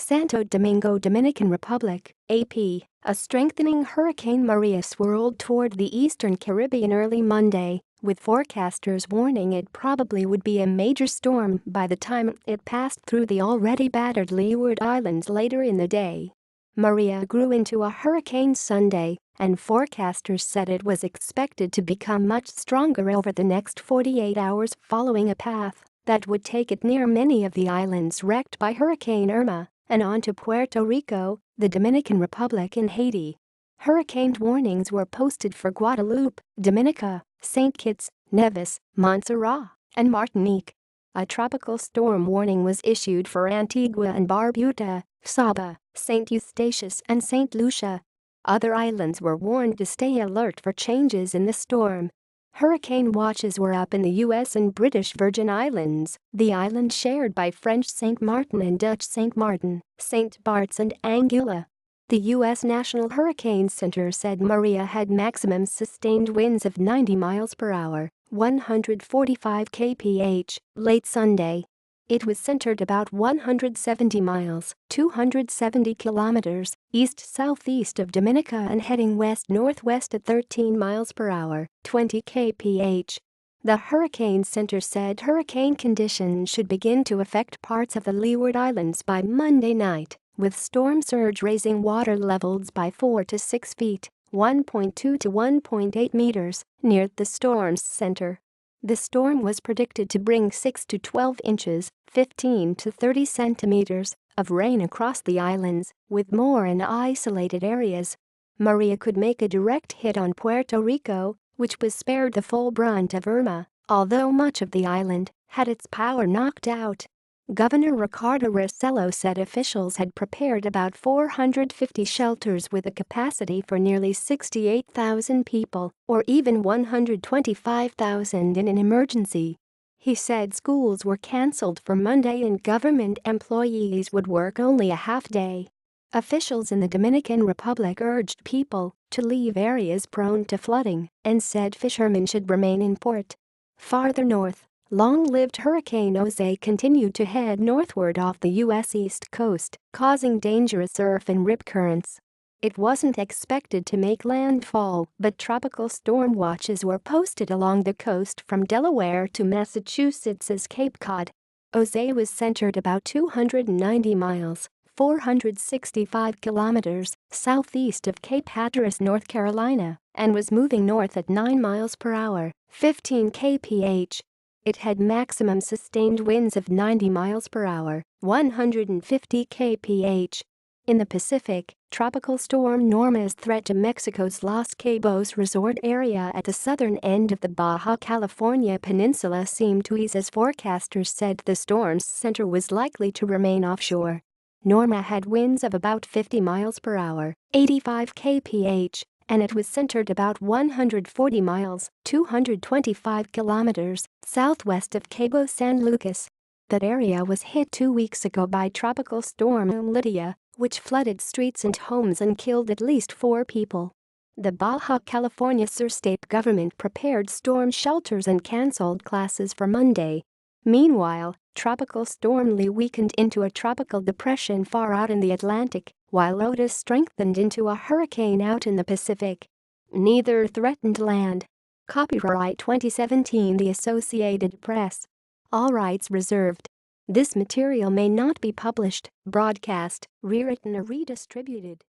Santo Domingo, Dominican Republic, AP, a strengthening Hurricane Maria swirled toward the eastern Caribbean early Monday, with forecasters warning it probably would be a major storm by the time it passed through the already battered Leeward Islands later in the day. Maria grew into a hurricane Sunday, and forecasters said it was expected to become much stronger over the next 48 hours following a path that would take it near many of the islands wrecked by Hurricane Irma and onto Puerto Rico, the Dominican Republic and Haiti. Hurricane warnings were posted for Guadeloupe, Dominica, St. Kitts, Nevis, Montserrat, and Martinique. A tropical storm warning was issued for Antigua and Barbuda, Saba, St. Eustatius and St. Lucia. Other islands were warned to stay alert for changes in the storm. Hurricane watches were up in the U.S. and British Virgin Islands, the island shared by French St. Maarten and Dutch St. Maarten, St. Barts and Anguilla. The U.S. National Hurricane Center said Maria had maximum sustained winds of 90 miles per hour, 145 kph, late Sunday. It was centered about 170 miles, 270 kilometers, east-southeast of Dominica and heading west-northwest at 13 miles per hour, 20 kph. The Hurricane Center said hurricane conditions should begin to affect parts of the Leeward Islands by Monday night, with storm surge raising water levels by 4 to 6 feet, 1.2 to 1.8 meters, near the storm's center. The storm was predicted to bring 6 to 12 inches, 15 to 30 centimeters, of rain across the islands, with more in isolated areas. Maria could make a direct hit on Puerto Rico, which was spared the full brunt of Irma, although much of the island had its power knocked out. Governor Ricardo Rossello said officials had prepared about 450 shelters with a capacity for nearly 68,000 people, or even 125,000 in an emergency. He said schools were cancelled for Monday and government employees would work only a half day. Officials in the Dominican Republic urged people to leave areas prone to flooding and said fishermen should remain in port. Farther north, long-lived Hurricane Jose continued to head northward off the U.S. East Coast, causing dangerous surf and rip currents. It wasn't expected to make landfall, but tropical storm watches were posted along the coast from Delaware to Massachusetts's Cape Cod. Jose was centered about 290 miles, 465 kilometers, southeast of Cape Hatteras, North Carolina, and was moving north at 9 miles per hour, 15 kph. It had maximum sustained winds of 90 miles per hour, 150 kph. In the Pacific, Tropical Storm Norma's threat to Mexico's Los Cabos resort area at the southern end of the Baja California peninsula seemed to ease as forecasters said the storm's center was likely to remain offshore. Norma had winds of about 50 miles per hour, 85 kph, and it was centered about 140 miles, 225 kilometers, southwest of Cabo San Lucas. That area was hit 2 weeks ago by Tropical Storm Lydia, which flooded streets and homes and killed at least 4 people. The Baja California Sur state government prepared storm shelters and canceled classes for Monday. Meanwhile, Tropical Storm Lee weakened into a tropical depression far out in the Atlantic, while Otis strengthened into a hurricane out in the Pacific. Neither threatened land. Copyright 2017 The Associated Press. All rights reserved. This material may not be published, broadcast, rewritten or redistributed.